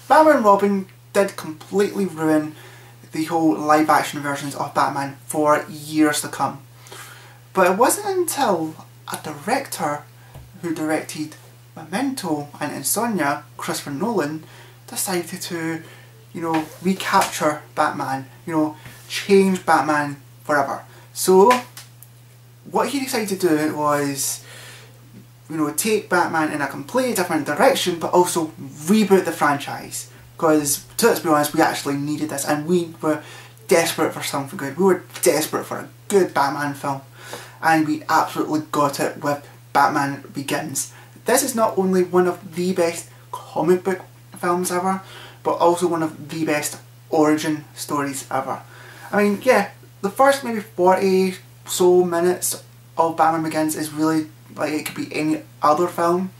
Batman and Robin did completely ruin the whole live action versions of Batman for years to come. But it wasn't until a director who directed Memento and Insomnia, Christopher Nolan, decided to, you know, recapture Batman, you know, change Batman forever. So what he decided to do was, you know, take Batman in a completely different direction, but also reboot the franchise. Because, let's be honest, we actually needed this, and we were desperate for something good. We were desperate for a good Batman film, and we absolutely got it with Batman Begins. This is not only one of the best comic book films ever, but also one of the best origin stories ever. I mean, yeah, the first maybe 40 so minutes of Batman Begins is really like it could be any other film,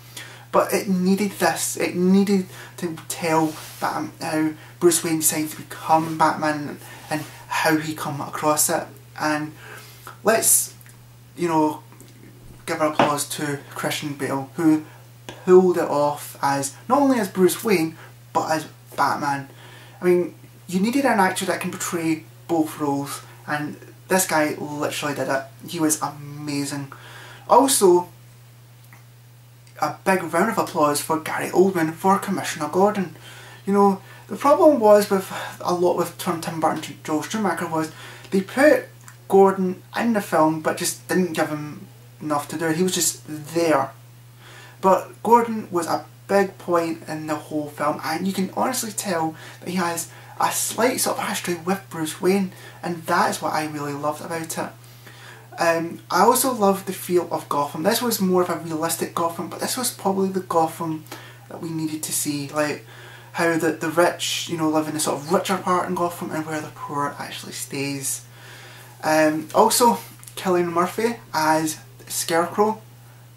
but it needed this. It needed to tell Batman how Bruce Wayne decided to become Batman and how he come across it. And let's, you know, give our applause to Christian Bale, who pulled it off as not only as Bruce Wayne but as Batman. I mean, you needed an actor that can portray both roles, and this guy literally did it. He was amazing. Also, a big round of applause for Gary Oldman for Commissioner Gordon. You know, the problem was with a lot with Tim Burton and Joel Schumacher was they put Gordon in the film but just didn't give him enough to do. He was just there. But Gordon was a big point in the whole film, and you can honestly tell that he has a slight sort of history with Bruce Wayne, and that is what I really loved about it. I also loved the feel of Gotham. This was more of a realistic Gotham, but this was probably the Gotham that we needed to see. Like how the rich, you know, live in the sort of richer part in Gotham and where the poor actually stays. Also, Cillian Murphy as Scarecrow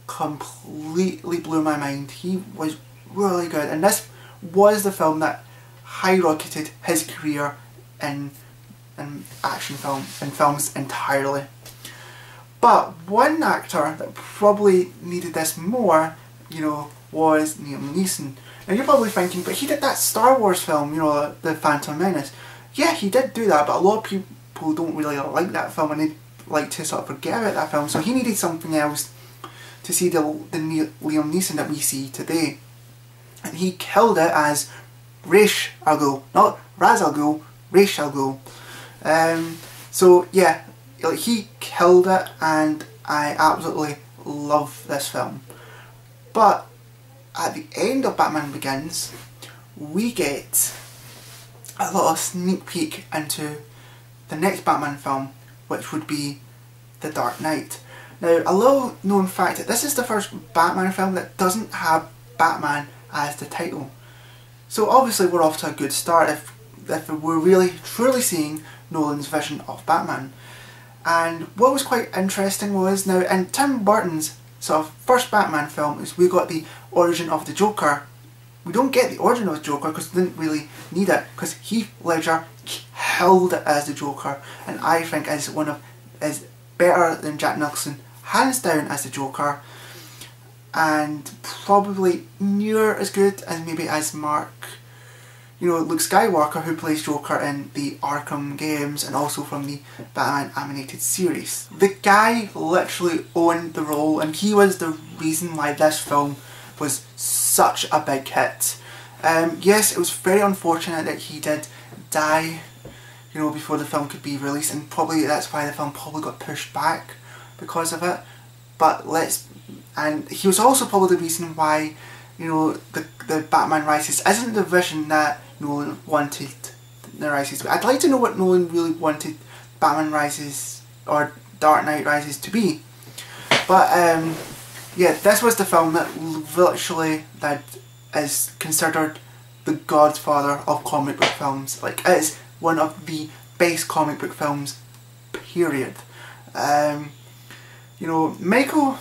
completely blew my mind. He was really good, and this was the film that skyrocketed his career in action films entirely. But one actor that probably needed this more, you know, was Liam Neeson. Now you're probably thinking, but he did that Star Wars film, you know, The Phantom Menace. Yeah, he did do that, but a lot of people don't really like that film, and they like to sort of forget about that film. So he needed something else to see the Liam Neeson that we see today. And he killed it as Ra's al Ghul, not Ra's al Ghul, Ra's al Ghul. So yeah, he killed it, and I absolutely love this film. But at the end of Batman Begins, we get a little sneak peek into the next Batman film, which would be The Dark Knight. Now, a little known fact that this is the first Batman film that doesn't have Batman as the title. So obviously we're off to a good start if we're really truly seeing Nolan's vision of Batman. And what was quite interesting was, now in Tim Burton's sort of first Batman film, is we got the origin of the Joker. We don't get the origin of the Joker because we didn't really need it, because Heath Ledger killed it as the Joker, and I think is better than Jack Nicholson, hands down, as the Joker, and probably near as good as maybe as Luke Skywalker, who plays Joker in the Arkham games and also from the Batman animated series. The guy literally owned the role, and he was the reason why this film was such a big hit. Yes, it was very unfortunate that he did die, before the film could be released, and probably that's why the film probably got pushed back because of it. But and he was also probably the reason why, the Batman Rises isn't the vision that Nolan wanted the Rises to be. I'd like to know what Nolan really wanted Batman Rises or Dark Knight Rises to be. But yeah, this was the film that literally that is considered the godfather of comic book films. Like, it is one of the best comic book films, period. Michael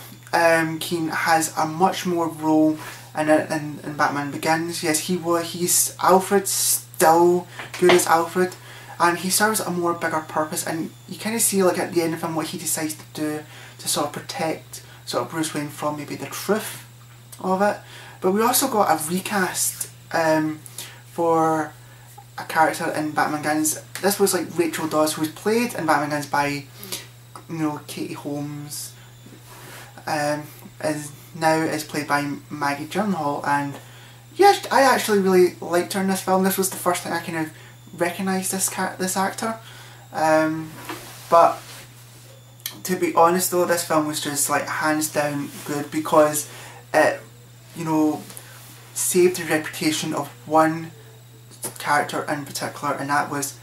Keaton has a much more role in Batman Begins. Yes, he's Alfred, still good as Alfred, and he serves a more bigger purpose, and you kind of see, like, at the end of him what he decides to do to sort of protect sort of Bruce Wayne from maybe the truth of it. But we also got a recast for a character in Batman Begins. This was like Rachel Dawes, who was played in Batman Begins by, you know, Katie Holmes, is played by Maggie Gyllenhaal, and yes, I actually really liked her in this film. This was the first time I kind of recognised this actor, but to be honest though, this film was just like hands down good, because it, you know, saved the reputation of one character in particular, and that was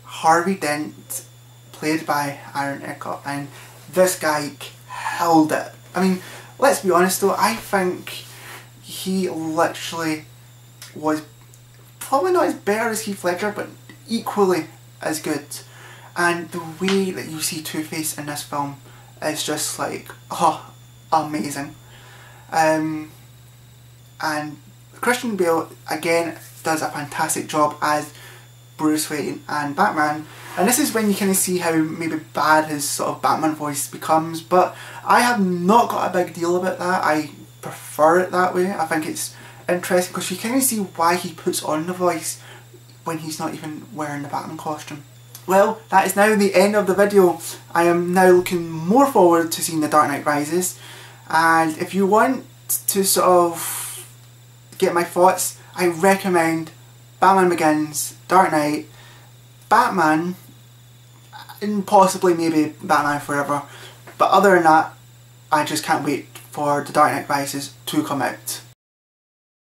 Harvey Dent, played by Aaron Eckhart, and this guy held it. I mean, let's be honest though, I think he literally was probably not as better as Heath Ledger, but equally as good. And the way that you see Two-Face in this film is just like, oh, amazing. And Christian Bale again does a fantastic job as Bruce Wayne and Batman, and this is when you kind of see how maybe bad his sort of Batman voice becomes, but I have not got a big deal about that. I prefer it that way. I think it's interesting because you kind of see why he puts on the voice when he's not even wearing the Batman costume. Well, that is now the end of the video. I am now looking more forward to seeing The Dark Knight Rises, and if you want to sort of get my thoughts, I recommend Batman Begins, Dark Knight, Batman, and possibly maybe Batman Forever. But other than that, I just can't wait for The Dark Knight Rises to come out.